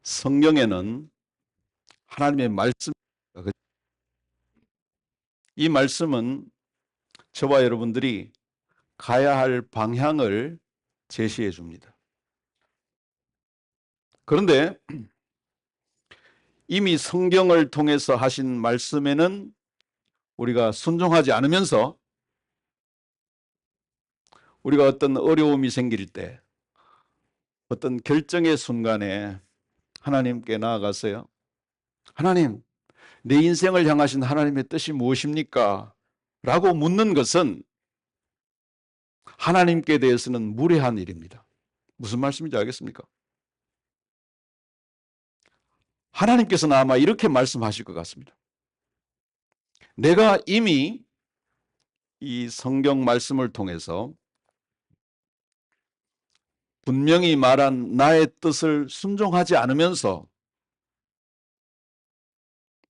성경에는 하나님의 말씀, 이 말씀은 저와 여러분들이 가야 할 방향을 제시해 줍니다. 그런데 이미 성경을 통해서 하신 말씀에는 우리가 순종하지 않으면서 우리가 어떤 어려움이 생길 때, 어떤 결정의 순간에 하나님께 나아가서요. 하나님, 내 인생을 향하신 하나님의 뜻이 무엇입니까? 라고 묻는 것은 하나님께 대해서는 무례한 일입니다. 무슨 말씀인지 알겠습니까? 하나님께서는 아마 이렇게 말씀하실 것 같습니다. 내가 이미 이 성경 말씀을 통해서 분명히 말한 나의 뜻을 순종하지 않으면서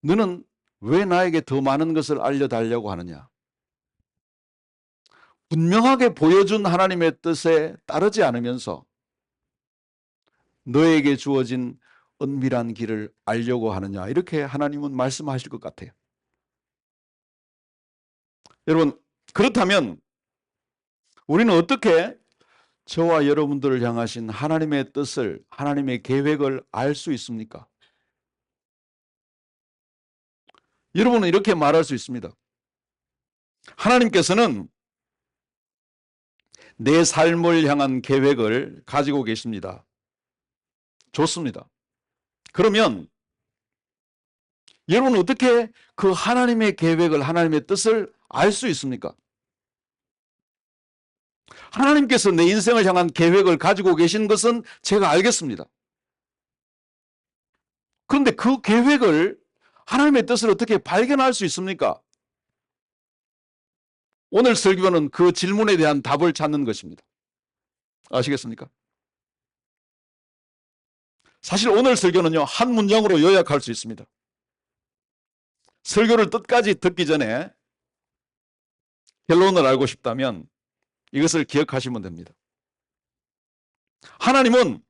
너는 왜 나에게 더 많은 것을 알려달라고 하느냐? 분명하게 보여준 하나님의 뜻에 따르지 않으면서 너에게 주어진 은밀한 길을 알려고 하느냐? 이렇게 하나님은 말씀하실 것 같아요. 여러분, 그렇다면 우리는 어떻게 저와 여러분들을 향하신 하나님의 뜻을, 하나님의 계획을 알 수 있습니까? 여러분은 이렇게 말할 수 있습니다. 하나님께서는 내 삶을 향한 계획을 가지고 계십니다. 좋습니다. 그러면 여러분은 어떻게 그 하나님의 계획을, 하나님의 뜻을 알 수 있습니까? 하나님께서 내 인생을 향한 계획을 가지고 계신 것은 제가 알겠습니다. 그런데 그 계획을, 하나님의 뜻을 어떻게 발견할 수 있습니까? 오늘 설교는 그 질문에 대한 답을 찾는 것입니다. 아시겠습니까? 사실 오늘 설교는요, 한 문장으로 요약할 수 있습니다. 설교를 끝까지 듣기 전에 결론을 알고 싶다면 이것을 기억하시면 됩니다. 하나님은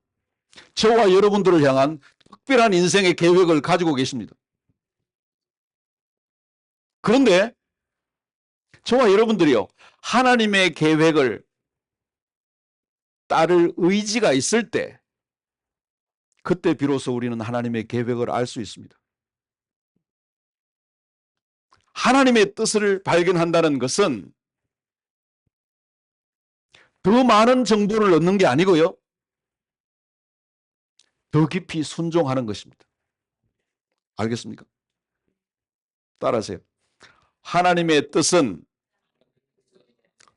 저와 여러분들을 향한 특별한 인생의 계획을 가지고 계십니다. 그런데 저와 여러분들이요, 하나님의 계획을 따를 의지가 있을 때, 그때 비로소 우리는 하나님의 계획을 알 수 있습니다. 하나님의 뜻을 발견한다는 것은 더 많은 정보를 얻는 게 아니고요, 더 깊이 순종하는 것입니다. 알겠습니까? 따라하세요. 하나님의 뜻은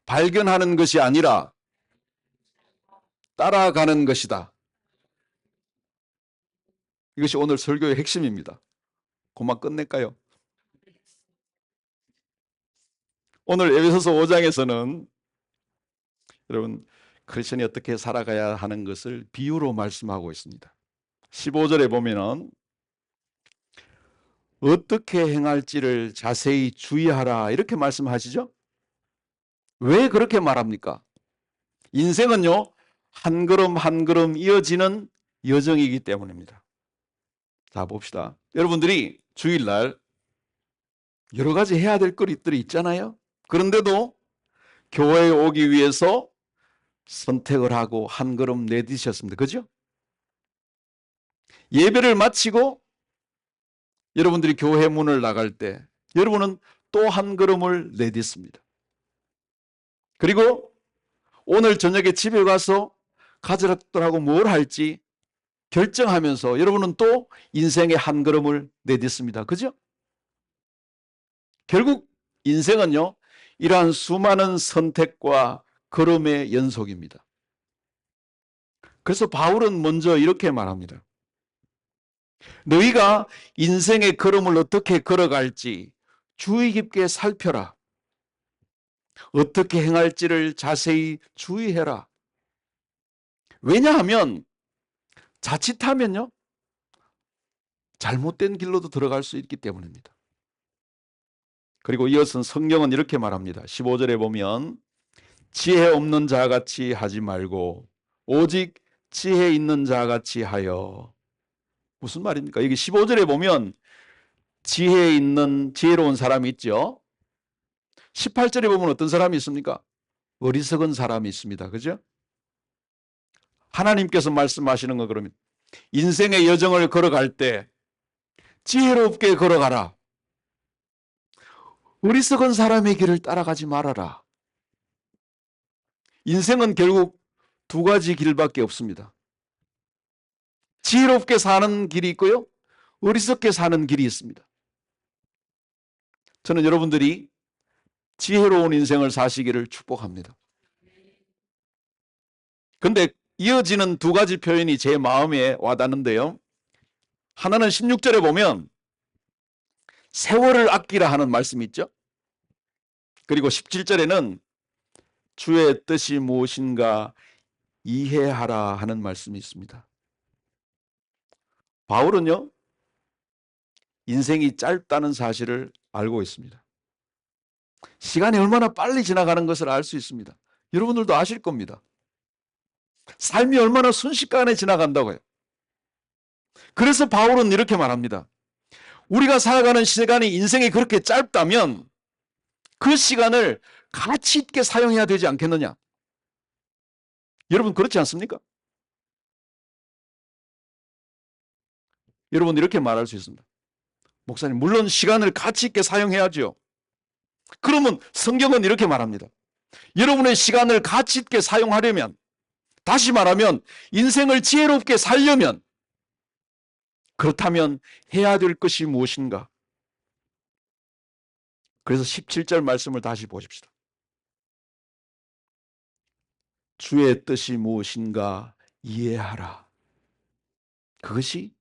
발견하는 것이 아니라 따라가는 것이다. 이것이 오늘 설교의 핵심입니다. 그만 끝낼까요? 오늘 에베소서 5장에서는 여러분, 크리스천이 어떻게 살아가야 하는 것을 비유로 말씀하고 있습니다. 15절에 보면은 어떻게 행할지를 자세히 주의하라 이렇게 말씀하시죠? 왜 그렇게 말합니까? 인생은요, 한 걸음 한 걸음 이어지는 여정이기 때문입니다. 자, 봅시다. 여러분들이 주일날 여러 가지 해야 될 것들이 있잖아요. 그런데도 교회에 오기 위해서 선택을 하고 한 걸음 내디셨습니다. 그죠? 예배를 마치고 여러분들이 교회 문을 나갈 때 여러분은 또 한 걸음을 내딛습니다. 그리고 오늘 저녁에 집에 가서 가족들하고 뭘 할지 결정하면서 여러분은 또 인생의 한 걸음을 내딛습니다. 그죠? 결국 인생은요, 이러한 수많은 선택과 걸음의 연속입니다. 그래서 바울은 먼저 이렇게 말합니다. 너희가 인생의 걸음을 어떻게 걸어갈지 주의 깊게 살펴라. 어떻게 행할지를 자세히 주의해라. 왜냐하면 자칫하면요, 잘못된 길로도 들어갈 수 있기 때문입니다. 그리고 이어서 성경은 이렇게 말합니다. 15절에 보면 지혜 없는 자같이 하지 말고 오직 지혜 있는 자같이 하여 무슨 말입니까? 여기 15절에 보면 지혜 있는 지혜로운 사람이 있죠. 18절에 보면 어떤 사람이 있습니까? 어리석은 사람이 있습니다. 그죠? 하나님께서 말씀하시는 거 그러면 인생의 여정을 걸어갈 때 지혜롭게 걸어가라. 어리석은 사람의 길을 따라가지 말아라. 인생은 결국 두 가지 길밖에 없습니다. 지혜롭게 사는 길이 있고요. 어리석게 사는 길이 있습니다. 저는 여러분들이 지혜로운 인생을 사시기를 축복합니다. 근데 이어지는 두 가지 표현이 제 마음에 와닿는데요. 하나는 16절에 보면 세월을 아끼라 하는 말씀이 있죠. 그리고 17절에는 주의 뜻이 무엇인가 이해하라 하는 말씀이 있습니다. 바울은요, 인생이 짧다는 사실을 알고 있습니다. 시간이 얼마나 빨리 지나가는 것을 알 수 있습니다. 여러분들도 아실 겁니다. 삶이 얼마나 순식간에 지나간다고요. 그래서 바울은 이렇게 말합니다. 우리가 살아가는 시간이 인생이 그렇게 짧다면 그 시간을 가치 있게 사용해야 되지 않겠느냐? 여러분 그렇지 않습니까? 여러분 이렇게 말할 수 있습니다. 목사님, 물론 시간을 가치 있게 사용해야죠. 그러면 성경은 이렇게 말합니다. 여러분의 시간을 가치 있게 사용하려면, 다시 말하면 인생을 지혜롭게 살려면, 그렇다면 해야 될 것이 무엇인가? 그래서 17절 말씀을 다시 보십시다. 주의 뜻이 무엇인가 이해하라. 그것이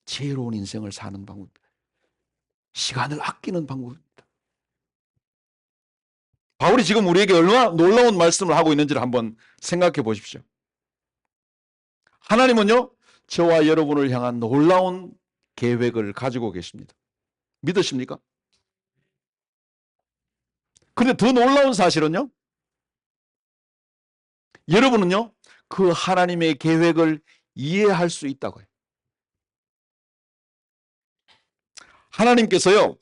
지혜로운 인생을 사는 방법입니다. 시간을 아끼는 방법입니다. 바울이 지금 우리에게 얼마나 놀라운 말씀을 하고 있는지를 한번 생각해 보십시오. 하나님은요, 저와 여러분을 향한 놀라운 계획을 가지고 계십니다. 믿으십니까? 근데 더 놀라운 사실은요, 여러분은요, 그 하나님의 계획을 이해할 수 있다고요. 하나님께서요,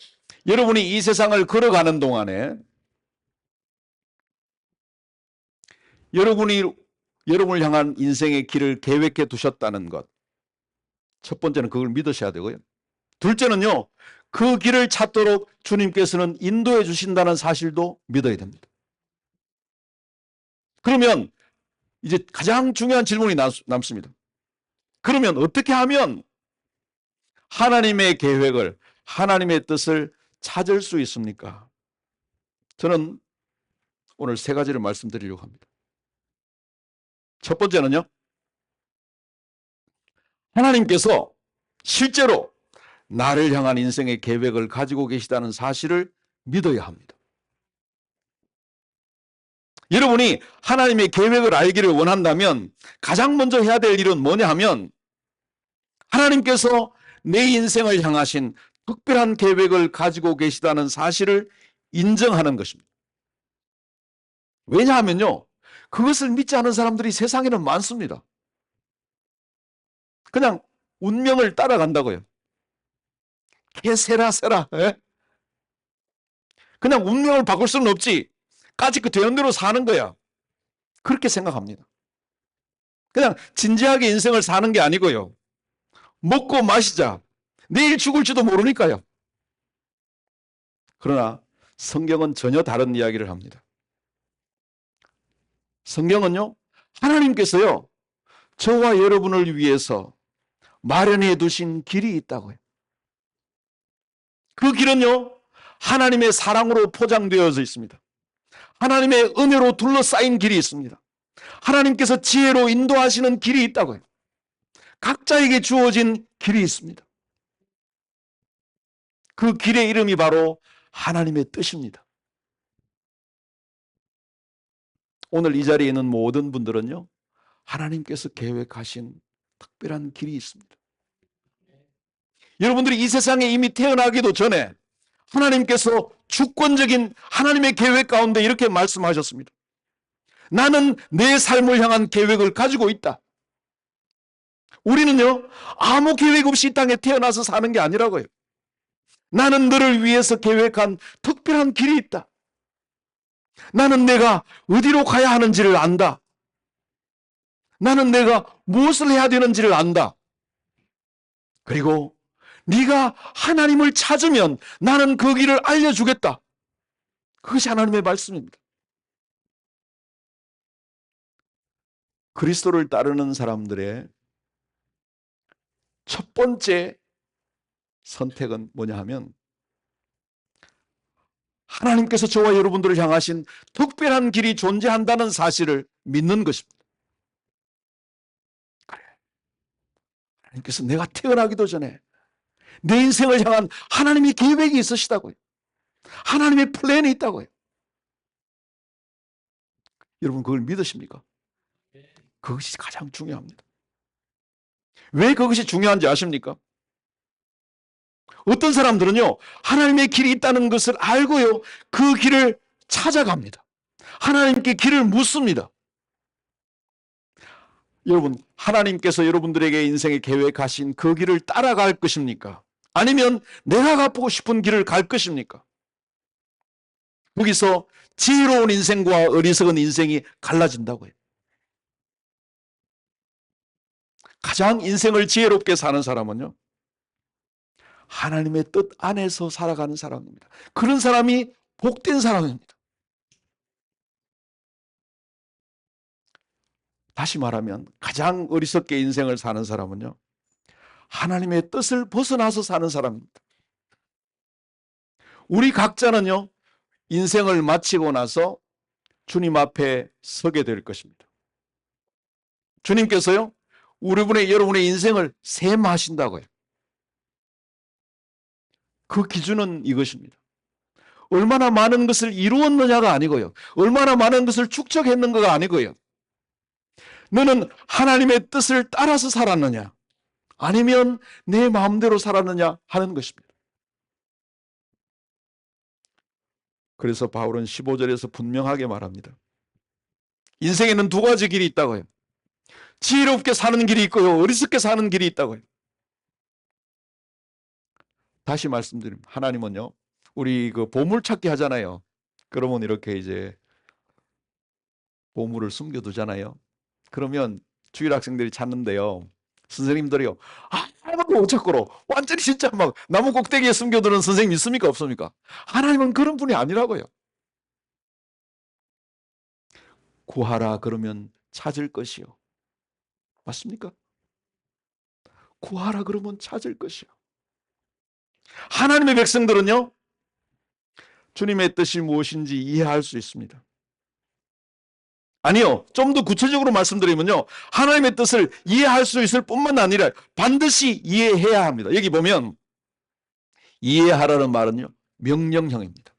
여러분이 이 세상을 걸어가는 동안에 여러분을 향한 인생의 길을 계획해 두셨다는 것. 첫 번째는 그걸 믿으셔야 되고요. 둘째는요, 그 길을 찾도록 주님께서는 인도해 주신다는 사실도 믿어야 됩니다. 그러면 이제 가장 중요한 질문이 남습니다. 그러면 어떻게 하면 하나님의 계획을, 하나님의 뜻을 찾을 수 있습니까? 저는 오늘 세 가지를 말씀드리려고 합니다. 첫 번째는요, 하나님께서 실제로 나를 향한 인생의 계획을 가지고 계시다는 사실을 믿어야 합니다. 여러분이 하나님의 계획을 알기를 원한다면 가장 먼저 해야 될 일은 뭐냐 하면 하나님께서 내 인생을 향하신 특별한 계획을 가지고 계시다는 사실을 인정하는 것입니다. 왜냐하면요, 그것을 믿지 않은 사람들이 세상에는 많습니다. 그냥 운명을 따라간다고요. 개세라세라. 그냥 운명을 바꿀 수는 없지. 까짓 그 되는 대로 사는 거야. 그렇게 생각합니다. 그냥 진지하게 인생을 사는 게 아니고요. 먹고 마시자. 내일 죽을지도 모르니까요. 그러나 성경은 전혀 다른 이야기를 합니다. 성경은요, 하나님께서요, 저와 여러분을 위해서 마련해 두신 길이 있다고요. 그 길은요, 하나님의 사랑으로 포장되어져 있습니다. 하나님의 은혜로 둘러싸인 길이 있습니다. 하나님께서 지혜로 인도하시는 길이 있다고요. 각자에게 주어진 길이 있습니다. 그 길의 이름이 바로 하나님의 뜻입니다. 오늘 이 자리에 있는 모든 분들은요, 하나님께서 계획하신 특별한 길이 있습니다. 여러분들이 이 세상에 이미 태어나기도 전에 하나님께서 주권적인 하나님의 계획 가운데 이렇게 말씀하셨습니다. 나는 내 삶을 향한 계획을 가지고 있다. 우리는요, 아무 계획 없이 이 땅에 태어나서 사는 게 아니라고요. 나는 너를 위해서 계획한 특별한 길이 있다. 나는 내가 어디로 가야 하는지를 안다. 나는 내가 무엇을 해야 되는지를 안다. 그리고 네가 하나님을 찾으면 나는 그 길을 알려주겠다. 그것이 하나님의 말씀입니다. 그리스도를 따르는 사람들의 첫 번째 선택은 뭐냐 하면 하나님께서 저와 여러분들을 향하신 특별한 길이 존재한다는 사실을 믿는 것입니다. 그래. 하나님께서 내가 태어나기도 전에 내 인생을 향한 하나님의 계획이 있으시다고요. 하나님의 플랜이 있다고요. 여러분 그걸 믿으십니까? 그것이 가장 중요합니다. 왜 그것이 중요한지 아십니까? 어떤 사람들은요, 하나님의 길이 있다는 것을 알고요, 그 길을 찾아갑니다. 하나님께 길을 묻습니다. 여러분, 하나님께서 여러분들에게 인생에 계획하신 그 길을 따라갈 것입니까? 아니면 내가 가보고 싶은 길을 갈 것입니까? 거기서 지혜로운 인생과 어리석은 인생이 갈라진다고요. 가장 인생을 지혜롭게 사는 사람은요, 하나님의 뜻 안에서 살아가는 사람입니다. 그런 사람이 복된 사람입니다. 다시 말하면 가장 어리석게 인생을 사는 사람은요, 하나님의 뜻을 벗어나서 사는 사람입니다. 우리 각자는요, 인생을 마치고 나서 주님 앞에 서게 될 것입니다. 주님께서요, 여러분의 인생을 셈하신다고요. 그 기준은 이것입니다. 얼마나 많은 것을 이루었느냐가 아니고요. 얼마나 많은 것을 축적했는가가 아니고요. 너는 하나님의 뜻을 따라서 살았느냐, 아니면 내 마음대로 살았느냐 하는 것입니다. 그래서 바울은 15절에서 분명하게 말합니다. 인생에는 두 가지 길이 있다고요. 지혜롭게 사는 길이 있고요, 어리석게 사는 길이 있다고요. 다시 말씀드립니다. 하나님은요, 우리 그 보물찾기 하잖아요. 그러면 이렇게 이제 보물을 숨겨두잖아요. 그러면 주일 학생들이 찾는데요, 선생님들이요, 아무도 못 찾고로 완전히 진짜 막 나무 꼭대기에 숨겨두는 선생님 있습니까? 없습니까? 하나님은 그런 분이 아니라고요. 구하라 그러면 찾을 것이요. 맞습니까? 구하라 그러면 찾을 것이요. 하나님의 백성들은요, 주님의 뜻이 무엇인지 이해할 수 있습니다. 아니요, 좀 더 구체적으로 말씀드리면요, 하나님의 뜻을 이해할 수 있을 뿐만 아니라 반드시 이해해야 합니다. 여기 보면 이해하라는 말은요, 명령형입니다.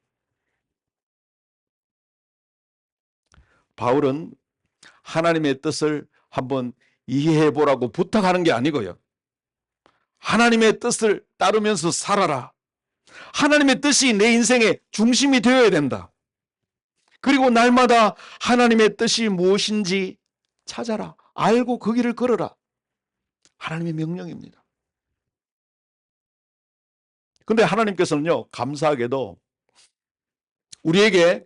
바울은 하나님의 뜻을 한번 이해해 보라고 부탁하는 게 아니고요, 하나님의 뜻을 따르면서 살아라. 하나님의 뜻이 내 인생의 중심이 되어야 된다. 그리고 날마다 하나님의 뜻이 무엇인지 찾아라. 알고 그 길을 걸어라. 하나님의 명령입니다. 근데 하나님께서는요, 감사하게도 우리에게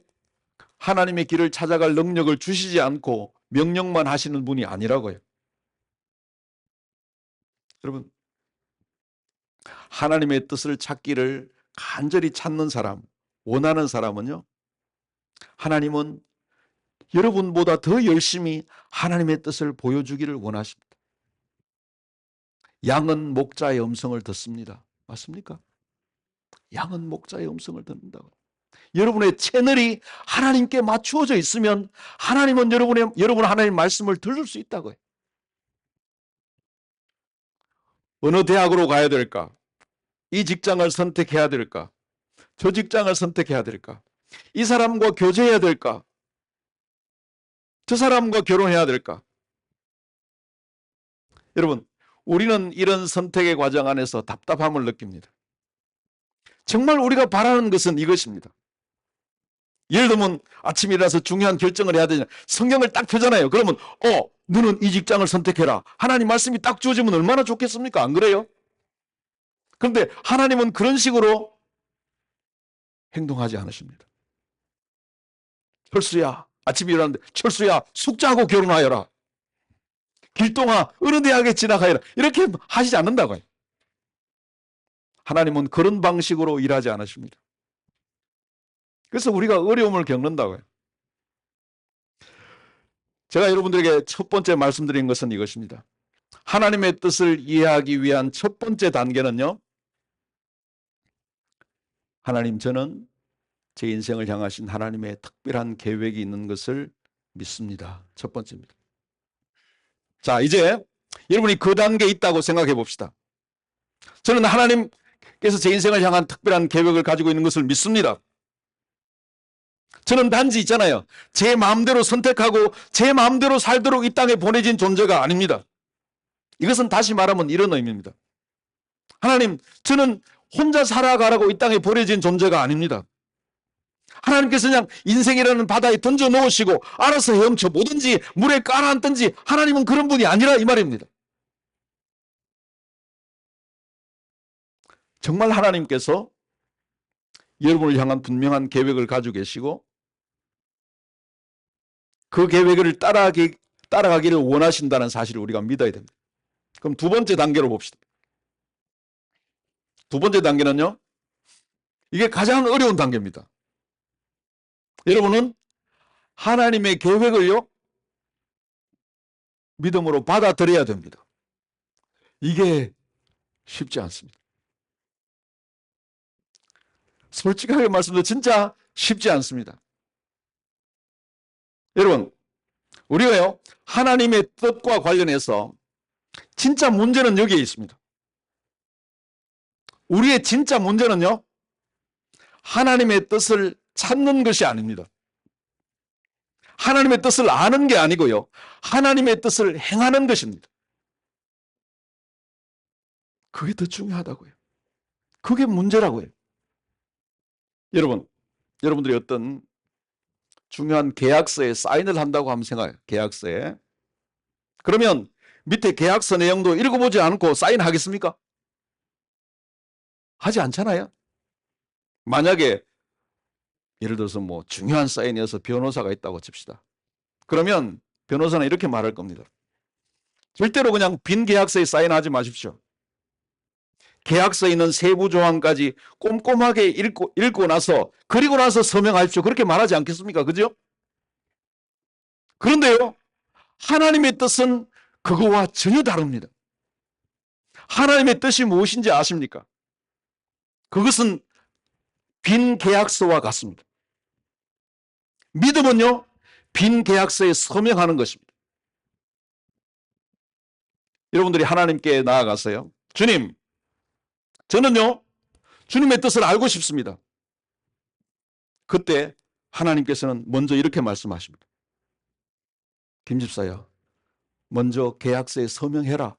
하나님의 길을 찾아갈 능력을 주시지 않고 명령만 하시는 분이 아니라고요. 여러분, 하나님의 뜻을 찾기를 간절히 찾는 사람, 원하는 사람은요, 하나님은 여러분보다 더 열심히 하나님의 뜻을 보여주기를 원하십니다. 양은 목자의 음성을 듣습니다. 맞습니까? 양은 목자의 음성을 듣는다고. 여러분의 채널이 하나님께 맞추어져 있으면 하나님은 여러분 하나님 말씀을 들을 수 있다고요. 어느 대학으로 가야 될까? 이 직장을 선택해야 될까? 저 직장을 선택해야 될까? 이 사람과 교제해야 될까? 저 사람과 결혼해야 될까? 여러분, 우리는 이런 선택의 과정 안에서 답답함을 느낍니다. 정말 우리가 바라는 것은 이것입니다. 예를 들면 아침에 일어나서 중요한 결정을 해야 되냐, 성경을 딱 펴잖아요. 그러면 너는 이 직장을 선택해라. 하나님 말씀이 딱 주어지면 얼마나 좋겠습니까? 안 그래요? 그런데 하나님은 그런 식으로 행동하지 않으십니다. 철수야, 아침에 일어났는데 철수야, 숙자하고 결혼하여라. 길동아, 어느 대학에 진학하여라. 이렇게 하시지 않는다고요. 하나님은 그런 방식으로 일하지 않으십니다. 그래서 우리가 어려움을 겪는다고요. 제가 여러분들에게 첫 번째 말씀드린 것은 이것입니다. 하나님의 뜻을 이해하기 위한 첫 번째 단계는요. 하나님, 저는 제 인생을 향하신 하나님의 특별한 계획이 있는 것을 믿습니다. 첫 번째입니다. 자, 이제 여러분이 그 단계에 있다고 생각해 봅시다. 저는 하나님께서 제 인생을 향한 특별한 계획을 가지고 있는 것을 믿습니다. 저는 단지 있잖아요. 제 마음대로 선택하고 제 마음대로 살도록 이 땅에 보내진 존재가 아닙니다. 이것은 다시 말하면 이런 의미입니다. 하나님, 저는 혼자 살아가라고 이 땅에 보내진 존재가 아닙니다. 하나님께서 그냥 인생이라는 바다에 던져 놓으시고 알아서 헤엄쳐 보든지 물에 깔아앉든지 하나님은 그런 분이 아니라 이 말입니다. 정말 하나님께서 여러분을 향한 분명한 계획을 가지고 계시고 그 계획을 따라가기를 원하신다는 사실을 우리가 믿어야 됩니다. 그럼 두 번째 단계로 봅시다. 두 번째 단계는요. 이게 가장 어려운 단계입니다. 여러분은 하나님의 계획을요. 믿음으로 받아들여야 됩니다. 이게 쉽지 않습니다. 솔직하게 말씀드려 진짜 쉽지 않습니다. 여러분, 우리가요. 하나님의 뜻과 관련해서 진짜 문제는 여기에 있습니다. 우리의 진짜 문제는요. 하나님의 뜻을 찾는 것이 아닙니다. 하나님의 뜻을 아는 게 아니고요. 하나님의 뜻을 행하는 것입니다. 그게 더 중요하다고요. 그게 문제라고요. 여러분들이 어떤 중요한 계약서에 사인을 한다고 하면 생각해요. 계약서에. 그러면 밑에 계약서 내용도 읽어보지 않고 사인하겠습니까? 하지 않잖아요. 만약에 예를 들어서 뭐 중요한 사인이어서 변호사가 있다고 칩시다. 그러면 변호사는 이렇게 말할 겁니다. 절대로 그냥 빈 계약서에 사인하지 마십시오. 계약서에 있는 세부 조항까지 꼼꼼하게 읽고 나서 그리고 나서 서명하십시오. 그렇게 말하지 않겠습니까? 그죠? 그런데요. 하나님의 뜻은 그거와 전혀 다릅니다. 하나님의 뜻이 무엇인지 아십니까? 그것은 빈 계약서와 같습니다. 믿음은요. 빈 계약서에 서명하는 것입니다. 여러분들이 하나님께 나아가서요. 주님, 저는요. 주님의 뜻을 알고 싶습니다. 그때 하나님께서는 먼저 이렇게 말씀하십니다. 김 집사야, 먼저 계약서에 서명해라.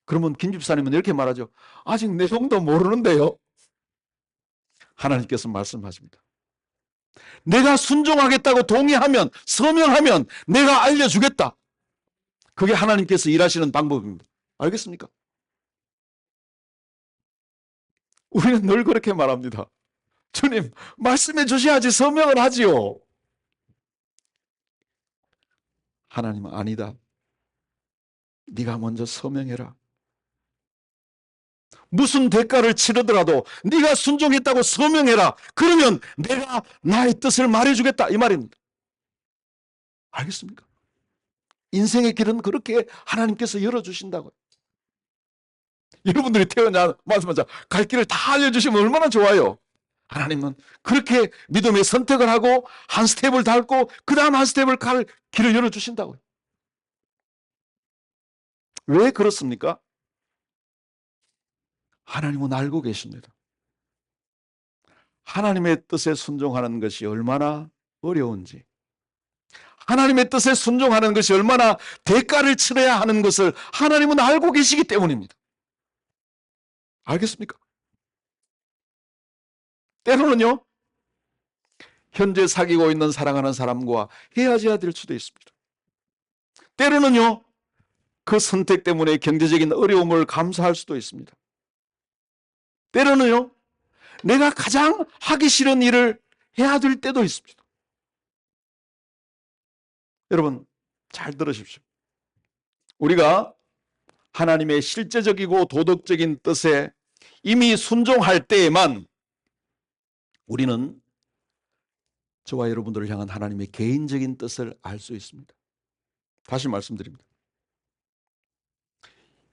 그러면 김 집사님은 이렇게 말하죠. 아직 내용도 모르는데요. 하나님께서 말씀하십니다. 내가 순종하겠다고 동의하면, 서명하면 내가 알려주겠다. 그게 하나님께서 일하시는 방법입니다. 알겠습니까? 우리는 늘 그렇게 말합니다. 주님, 말씀해 주셔야지 서명을 하지요. 하나님은 아니다. 네가 먼저 서명해라. 무슨 대가를 치르더라도 네가 순종했다고 서명해라. 그러면 내가 나의 뜻을 말해주겠다. 이 말입니다. 알겠습니까? 인생의 길은 그렇게 하나님께서 열어주신다고요. 여러분들이 태어나자마자 갈 길을 다 알려주시면 얼마나 좋아요. 하나님은 그렇게 믿음의 선택을 하고 한 스텝을 밟고 그 다음 한 스텝을 갈 길을 열어주신다고요. 왜 그렇습니까? 하나님은 알고 계십니다. 하나님의 뜻에 순종하는 것이 얼마나 어려운지, 하나님의 뜻에 순종하는 것이 얼마나 대가를 치러야 하는 것을 하나님은 알고 계시기 때문입니다. 알겠습니까? 때로는요, 현재 사귀고 있는 사랑하는 사람과 헤어져야 될 수도 있습니다. 때로는요, 그 선택 때문에 경제적인 어려움을 감수할 수도 있습니다. 때로는요, 내가 가장 하기 싫은 일을 해야 될 때도 있습니다. 여러분, 잘 들으십시오. 우리가 하나님의 실제적이고 도덕적인 뜻에 이미 순종할 때에만 우리는 저와 여러분들을 향한 하나님의 개인적인 뜻을 알 수 있습니다. 다시 말씀드립니다.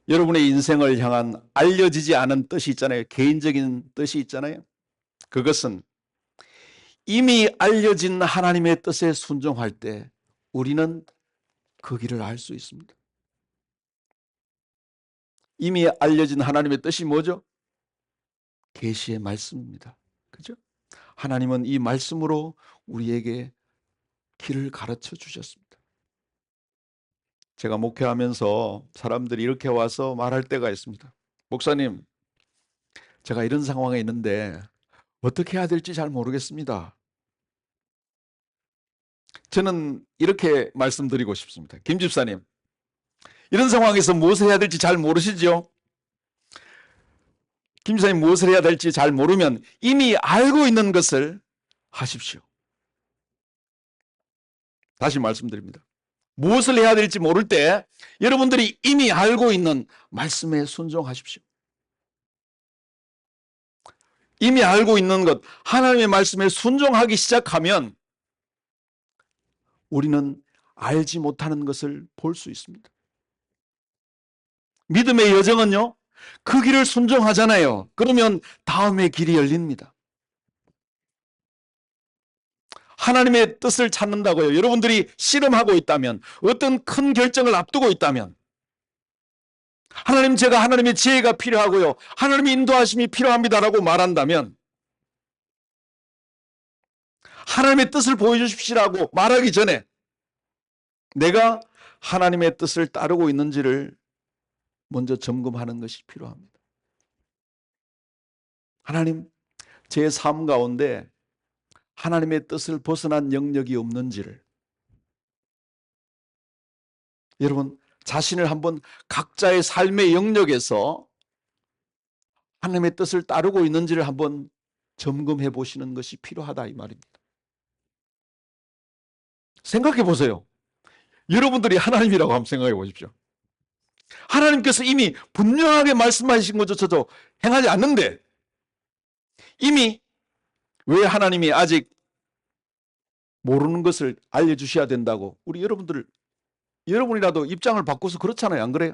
여러분의 인생을 향한 알려지지 않은 뜻이 있잖아요. 개인적인 뜻이 있잖아요. 그것은 이미 알려진 하나님의 뜻에 순종할 때 우리는 그 길을 알 수 있습니다. 이미 알려진 하나님의 뜻이 뭐죠? 계시의 말씀입니다. 그죠? 하나님은 이 말씀으로 우리에게 길을 가르쳐 주셨습니다. 제가 목회하면서 사람들이 이렇게 와서 말할 때가 있습니다. 목사님, 제가 이런 상황에 있는데 어떻게 해야 될지 잘 모르겠습니다. 저는 이렇게 말씀드리고 싶습니다. 김 집사님, 이런 상황에서 무엇을 해야 될지 잘 모르시죠? 김 집사님 무엇을 해야 될지 잘 모르면 이미 알고 있는 것을 하십시오. 다시 말씀드립니다. 무엇을 해야 될지 모를 때 여러분들이 이미 알고 있는 말씀에 순종하십시오. 이미 알고 있는 것, 하나님의 말씀에 순종하기 시작하면 우리는 알지 못하는 것을 볼 수 있습니다. 믿음의 여정은요, 그 길을 순종하잖아요. 그러면 다음의 길이 열립니다. 하나님의 뜻을 찾는다고요. 여러분들이 씨름하고 있다면, 어떤 큰 결정을 앞두고 있다면, 하나님, 제가 하나님의 지혜가 필요하고요, 하나님의 인도하심이 필요합니다라고 말한다면, 하나님의 뜻을 보여주십시오라고 말하기 전에 내가 하나님의 뜻을 따르고 있는지를 먼저 점검하는 것이 필요합니다. 하나님, 제 삶 가운데 하나님의 뜻을 벗어난 영역이 없는지를, 여러분 자신을 한번 각자의 삶의 영역에서 하나님의 뜻을 따르고 있는지를 한번 점검해 보시는 것이 필요하다 이 말입니다. 생각해 보세요. 여러분들이 하나님이라고 한번 생각해 보십시오. 하나님께서 이미 분명하게 말씀하신 것조차도 행하지 않는데 이미 왜 하나님이 아직 모르는 것을 알려주셔야 된다고 우리 여러분이라도 입장을 바꿔서 그렇잖아요. 안 그래요?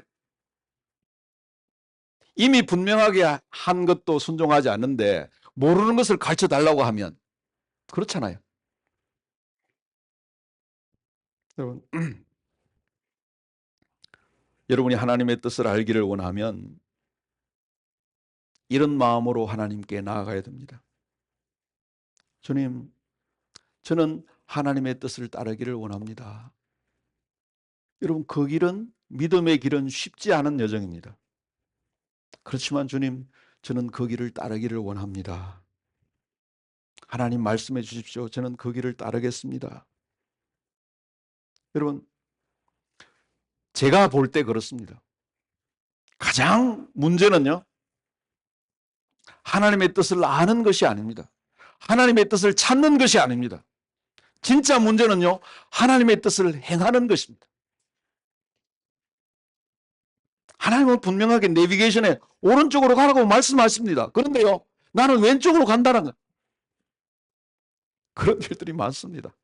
이미 분명하게 한 것도 순종하지 않는데 모르는 것을 가르쳐 달라고 하면 그렇잖아요. 여러분, 여러분이 하나님의 뜻을 알기를 원하면 이런 마음으로 하나님께 나아가야 됩니다. 주님, 저는 하나님의 뜻을 따르기를 원합니다. 여러분, 그 길은, 믿음의 길은 쉽지 않은 여정입니다. 그렇지만 주님, 저는 그 길을 따르기를 원합니다. 하나님 말씀해 주십시오. 저는 그 길을 따르겠습니다. 여러분, 제가 볼 때 그렇습니다. 가장 문제는요, 하나님의 뜻을 아는 것이 아닙니다. 하나님의 뜻을 찾는 것이 아닙니다. 진짜 문제는요, 하나님의 뜻을 행하는 것입니다. 하나님은 분명하게 내비게이션에 오른쪽으로 가라고 말씀하십니다. 그런데요, 나는 왼쪽으로 간다는 것. 그런 일들이 많습니다.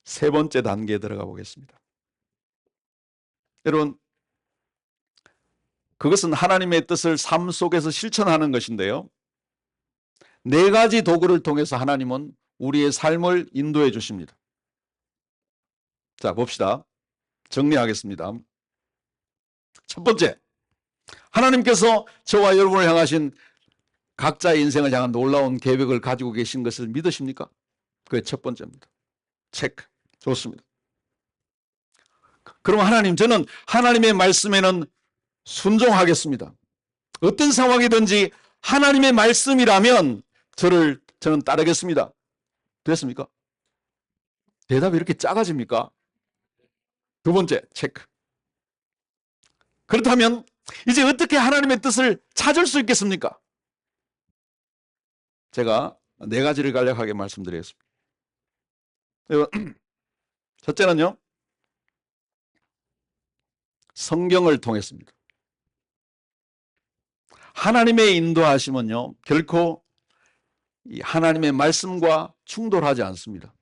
세 번째 단계에 들어가 보겠습니다. 여러분, 그것은 하나님의 뜻을 삶 속에서 실천하는 것인데요. 네 가지 도구를 통해서 하나님은 우리의 삶을 인도해 주십니다. 자, 봅시다. 정리하겠습니다. 첫 번째, 하나님께서 저와 여러분을 향하신 각자의 인생을 향한 놀라운 계획을 가지고 계신 것을 믿으십니까? 그게 첫 번째입니다. 체크. 좋습니다. 그럼 하나님, 저는 하나님의 말씀에는 순종하겠습니다. 어떤 상황이든지 하나님의 말씀이라면 저는 따르겠습니다. 됐습니까? 대답이 이렇게 작아집니까? 두 번째, 체크. 그렇다면 이제 어떻게 하나님의 뜻을 찾을 수 있겠습니까? 제가 네 가지를 간략하게 말씀드리겠습니다. 첫째는요, 성경을 통했습니다. 하나님의 인도하심은요, 결코 이 하나님의 말씀과 충돌하지 않습니다.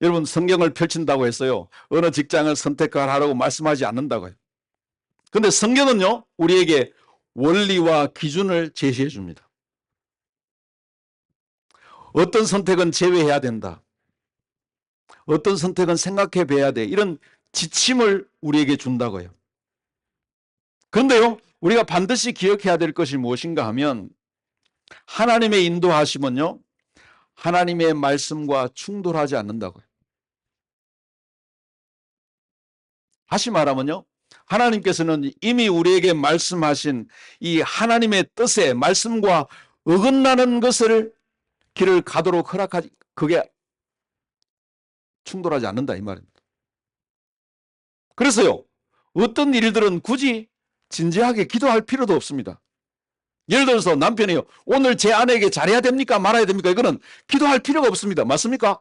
여러분, 성경을 펼친다고 했어요. 어느 직장을 선택하라고 말씀하지 않는다고요. 근데 성경은요, 우리에게 원리와 기준을 제시해 줍니다. 어떤 선택은 제외해야 된다. 어떤 선택은 생각해 봐야 돼. 이런 지침을 우리에게 준다고요. 그런데요, 우리가 반드시 기억해야 될 것이 무엇인가 하면 하나님의 인도하심은요, 하나님의 말씀과 충돌하지 않는다고요. 다시 말하면요, 하나님께서는 이미 우리에게 말씀하신 이 하나님의 뜻의 말씀과 어긋나는 것을 길을 가도록 허락하지, 그게 충돌하지 않는다 이 말입니다. 그래서요, 어떤 일들은 굳이 진지하게 기도할 필요도 없습니다. 예를 들어서 남편이요, 오늘 제 아내에게 잘해야 됩니까 말아야 됩니까? 이거는 기도할 필요가 없습니다. 맞습니까?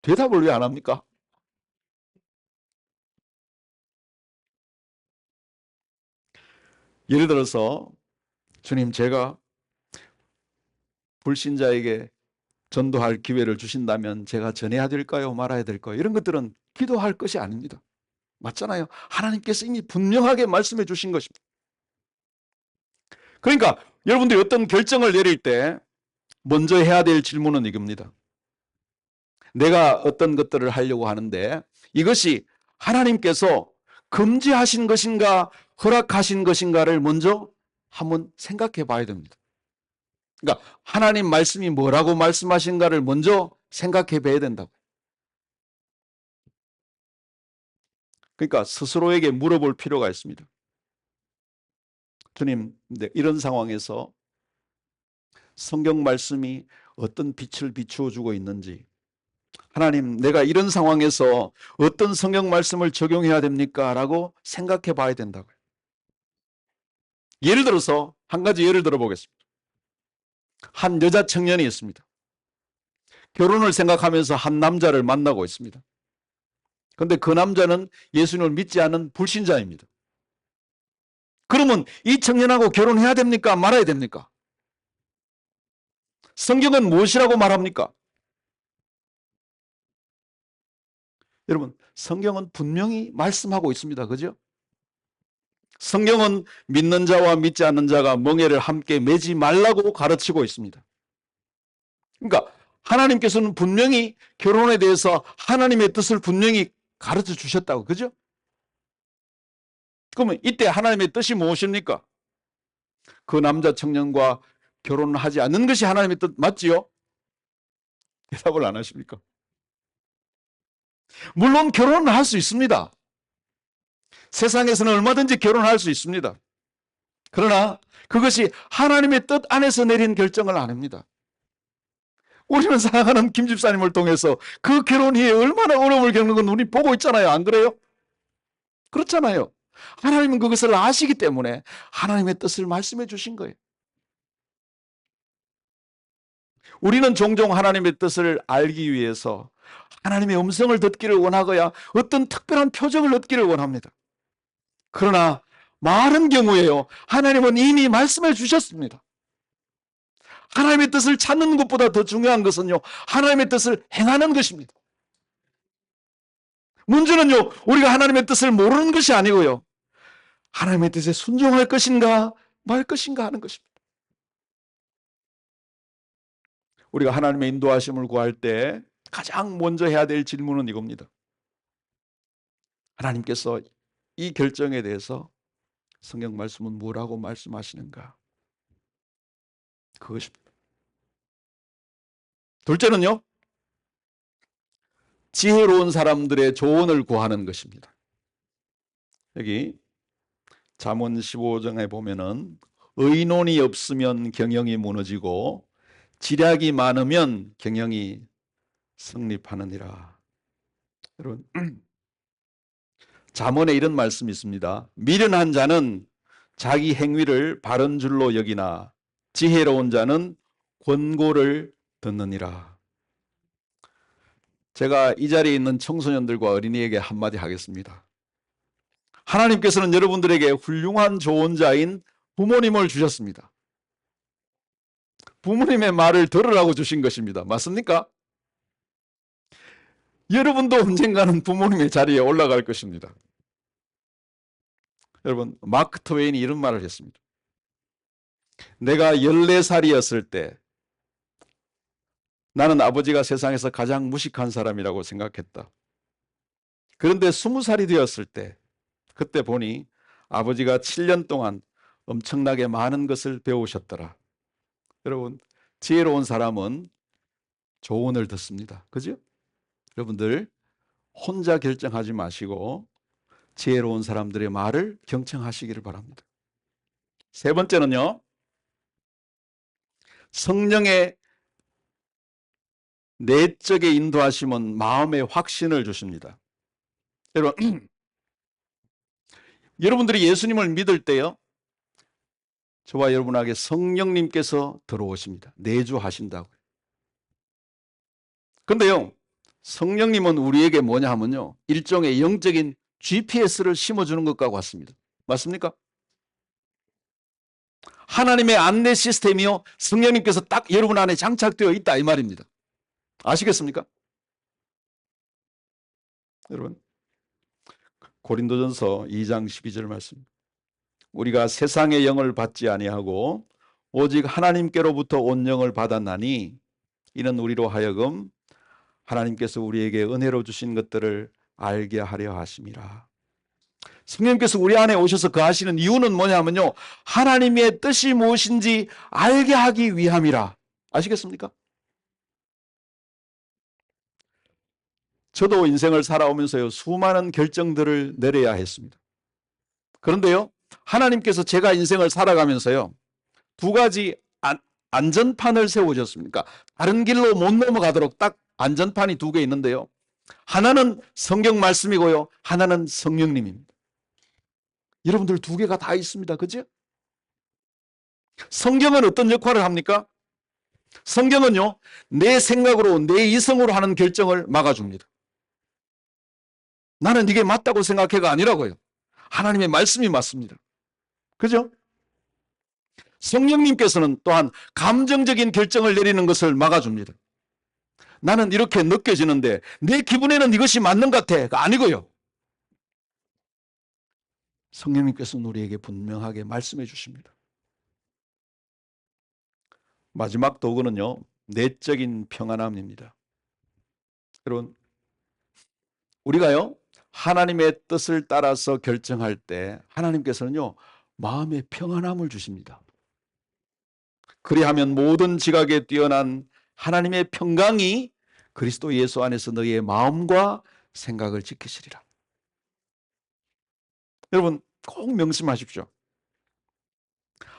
대답을 왜 안 합니까? 예를 들어서 주님, 제가 불신자에게 전도할 기회를 주신다면 제가 전해야 될까요? 말아야 될까요? 이런 것들은 기도할 것이 아닙니다. 맞잖아요. 하나님께서 이미 분명하게 말씀해 주신 것입니다. 그러니까 여러분들이 어떤 결정을 내릴 때 먼저 해야 될 질문은 이겁니다. 내가 어떤 것들을 하려고 하는데 이것이 하나님께서 금지하신 것인가 허락하신 것인가를 먼저 한번 생각해 봐야 됩니다. 그러니까 하나님 말씀이 뭐라고 말씀하신가를 먼저 생각해 봐야 된다고. 그러니까 스스로에게 물어볼 필요가 있습니다. 주님, 이런 상황에서 성경 말씀이 어떤 빛을 비추어 주고 있는지, 하나님, 내가 이런 상황에서 어떤 성경 말씀을 적용해야 됩니까? 라고 생각해 봐야 된다고요. 예를 들어서 한 가지 예를 들어 보겠습니다. 한 여자 청년이 있습니다. 결혼을 생각하면서 한 남자를 만나고 있습니다. 그런데 그 남자는 예수님을 믿지 않는 불신자입니다. 그러면 이 청년하고 결혼해야 됩니까? 말아야 됩니까? 성경은 무엇이라고 말합니까? 여러분, 성경은 분명히 말씀하고 있습니다. 그죠? 성경은 믿는 자와 믿지 않는 자가 멍에를 함께 매지 말라고 가르치고 있습니다. 그러니까 하나님께서는 분명히 결혼에 대해서 하나님의 뜻을 분명히 가르쳐 주셨다고. 그죠? 그러면 이때 하나님의 뜻이 무엇입니까? 그 남자 청년과 결혼을 하지 않는 것이 하나님의 뜻 맞지요? 대답을 안 하십니까? 물론 결혼은 할 수 있습니다. 세상에서는 얼마든지 결혼할 수 있습니다. 그러나 그것이 하나님의 뜻 안에서 내린 결정을 아닙니다. 우리는 사랑하는 김 집사님을 통해서 그 결혼 후에 얼마나 어려움을 겪는 건 우리 보고 있잖아요. 안 그래요? 그렇잖아요. 하나님은 그것을 아시기 때문에 하나님의 뜻을 말씀해 주신 거예요. 우리는 종종 하나님의 뜻을 알기 위해서 하나님의 음성을 듣기를 원하거나 어떤 특별한 표정을 얻기를 원합니다. 그러나 많은 경우에요, 하나님은 이미 말씀해 주셨습니다. 하나님의 뜻을 찾는 것보다 더 중요한 것은요, 하나님의 뜻을 행하는 것입니다. 문제는요, 우리가 하나님의 뜻을 모르는 것이 아니고요, 하나님의 뜻에 순종할 것인가 말 것인가 하는 것입니다. 우리가 하나님의 인도하심을 구할 때 가장 먼저 해야 될 질문은 이겁니다. 하나님께서 이 결정에 대해서 성경 말씀은 뭐라고 말씀하시는가? 그것입니다. 둘째는요, 지혜로운 사람들의 조언을 구하는 것입니다. 여기 잠언 15장에 보면은 의논이 없으면 경영이 무너지고 지략이 많으면 경영이 성립하느니라. 여러분, 잠언에 이런 말씀이 있습니다. 미련한 자는 자기 행위를 바른 줄로 여기나 지혜로운 자는 권고를 듣느니라. 제가 이 자리에 있는 청소년들과 어린이에게 한마디 하겠습니다. 하나님께서는 여러분들에게 훌륭한 조언자인 부모님을 주셨습니다. 부모님의 말을 들으라고 주신 것입니다. 맞습니까? 여러분도 언젠가는 부모님의 자리에 올라갈 것입니다. 여러분, 마크 트웨인이 이런 말을 했습니다. 내가 14살이었을 때 나는 아버지가 세상에서 가장 무식한 사람이라고 생각했다. 그런데 20살이 되었을 때 그때 보니 아버지가 7년 동안 엄청나게 많은 것을 배우셨더라. 여러분, 지혜로운 사람은 조언을 듣습니다. 그죠? 여러분들 혼자 결정하지 마시고 지혜로운 사람들의 말을 경청하시기를 바랍니다. 세 번째는요, 성령의 내적의 인도하심은 마음의 확신을 주십니다. 여러분, 여러분들이 예수님을 믿을 때요, 저와 여러분에게 성령님께서 들어오십니다. 내주하신다고요. 근데요, 성령님은 우리에게 뭐냐 하면요, 일종의 영적인 GPS를 심어주는 것과 같습니다. 맞습니까? 하나님의 안내 시스템이요, 성령님께서 딱 여러분 안에 장착되어 있다 이 말입니다. 아시겠습니까? 여러분, 고린도전서 2장 12절 말씀. 우리가 세상의 영을 받지 아니하고 오직 하나님께로부터 온 영을 받았나니 이는 우리로 하여금 하나님께서 우리에게 은혜로 주신 것들을 알게 하려 하심이라. 성령께서 우리 안에 오셔서 거하시는 이유는 뭐냐면요, 하나님의 뜻이 무엇인지 알게 하기 위함이라. 아시겠습니까? 저도 인생을 살아오면서요, 수많은 결정들을 내려야 했습니다. 그런데요, 하나님께서 제가 인생을 살아가면서요, 두 가지 안전판을 세워줬습니까? 다른 길로 못 넘어가도록 딱 안전판이 두 개 있는데요, 하나는 성경 말씀이고요, 하나는 성령님입니다. 여러분들 두 개가 다 있습니다. 그죠? 성경은 어떤 역할을 합니까? 성경은요, 내 생각으로, 내 이성으로 하는 결정을 막아줍니다. 나는 이게 맞다고 생각해가 아니라고요. 하나님의 말씀이 맞습니다. 그죠? 성령님께서는 또한 감정적인 결정을 내리는 것을 막아줍니다. 나는 이렇게 느껴지는데 내 기분에는 이것이 맞는 것 같아. 아니고요. 성령님께서는 우리에게 분명하게 말씀해 주십니다. 마지막 도구는요, 내적인 평안함입니다. 여러분, 우리가요, 하나님의 뜻을 따라서 결정할 때 하나님께서는요, 마음의 평안함을 주십니다. 그리하면 모든 지각에 뛰어난 하나님의 평강이 그리스도 예수 안에서 너희의 마음과 생각을 지키시리라. 여러분, 꼭 명심하십시오.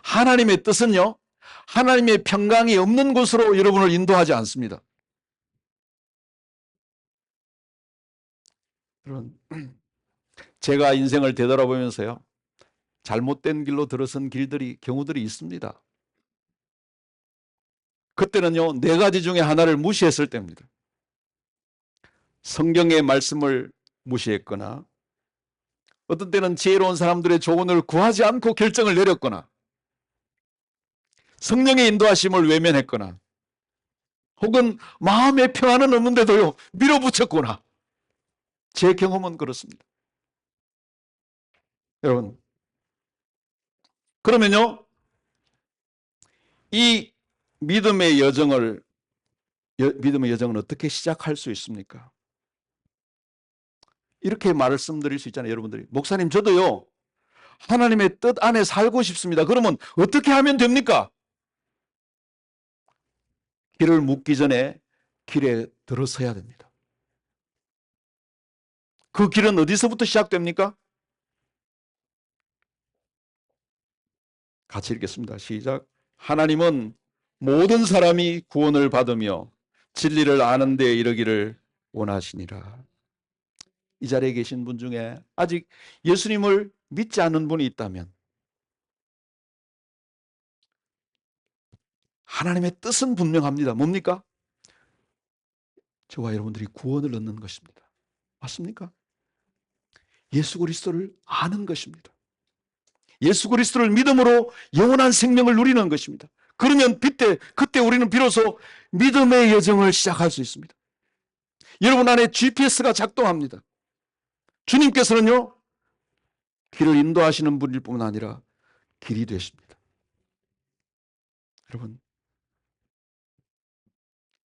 하나님의 뜻은요, 하나님의 평강이 없는 곳으로 여러분을 인도하지 않습니다. 여러분, 제가 인생을 되돌아보면서요, 잘못된 길로 들어선 경우들이 있습니다. 그때는요, 네 가지 중에 하나를 무시했을 때입니다. 성경의 말씀을 무시했거나, 어떤 때는 지혜로운 사람들의 조언을 구하지 않고 결정을 내렸거나, 성령의 인도하심을 외면했거나, 혹은 마음의 평안은 없는데도요, 밀어붙였거나. 제 경험은 그렇습니다. 여러분, 그러면요, 이 믿음의 여정을 어떻게 시작할 수 있습니까? 이렇게 말씀드릴 수 있잖아요. 여러분들이, 목사님, 저도요, 하나님의 뜻 안에 살고 싶습니다. 그러면 어떻게 하면 됩니까? 길을 묻기 전에 길에 들어서야 됩니다. 그 길은 어디서부터 시작됩니까? 같이 읽겠습니다. 시작. 하나님은 모든 사람이 구원을 받으며 진리를 아는 데 이르기를 원하시니라. 이 자리에 계신 분 중에 아직 예수님을 믿지 않는 분이 있다면 하나님의 뜻은 분명합니다. 뭡니까? 저와 여러분들이 구원을 얻는 것입니다. 맞습니까? 예수 그리스도를 아는 것입니다. 예수 그리스도를 믿음으로 영원한 생명을 누리는 것입니다. 그러면 그때 우리는 비로소 믿음의 여정을 시작할 수 있습니다. 여러분 안에 GPS가 작동합니다. 주님께서는요, 길을 인도하시는 분일 뿐만 아니라 길이 되십니다. 여러분,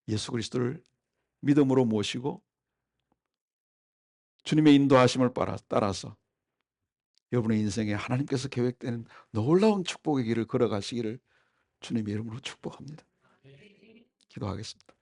예수 그리스도를 믿음으로 모시고 주님의 인도하심을 따라서 여러분의 인생에 하나님께서 계획되는 놀라운 축복의 길을 걸어가시기를 주님의 이름으로 축복합니다. 기도하겠습니다.